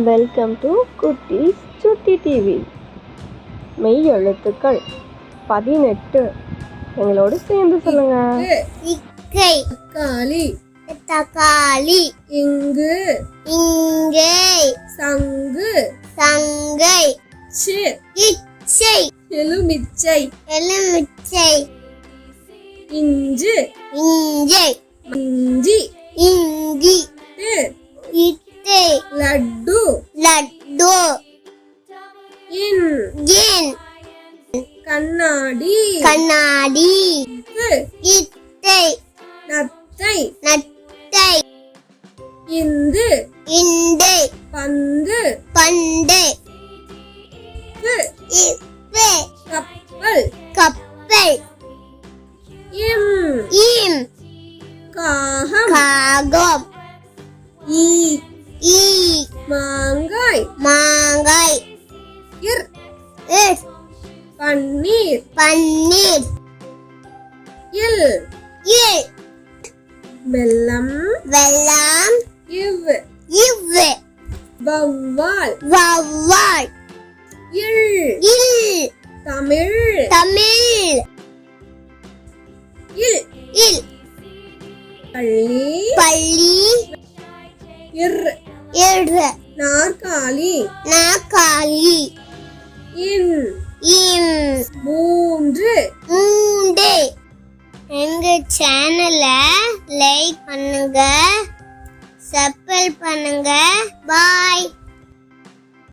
Welcome to குட்டீஸ் சுட்டி TV. மெய் எழுத்துக்கள் 18. எங்களோடு சேர்ந்து சொல்லுங்க. இக்கை, தக்காளி, தக்காளி, இங்கு, இங்கை, சங்கு, சங்கை, இச்சை, எலுமிச்சை, எலுமிச்சை, இஞ்சு, இஞ்சை, இஞ்சி, இஞ்சி, இத்தை, லட்டு, லட்டு, இன், இன், கண்ணாடி, கண்ணாடி, இத்தை, நத்தை, நத்தை, இந்து, இண்டை, பந்து, பண்டை, இப்பு, கப்பல், கப்பல், இம், இம், காகம், காகம், ஈ, ஈ, மாங்காய், மாங்காய், இர், இர், பன்னீர், பன்னீர், இல், இல், வெல்லம், வெல்லம், இவ், இவ்வு, வவ்வால், வவ்வால், இல், இல், தமிழ், தமிழ், இல், இல், பள்ளி, பள்ளி, இர், இர், நாற்காலி, நாற்காலி, இன், இம், மூன்று. மூண்டு. எங்க சேனலை லைக் பண்ணுங்க, சப்ஸ்கிரைப் பண்ணுங்க. பாய்.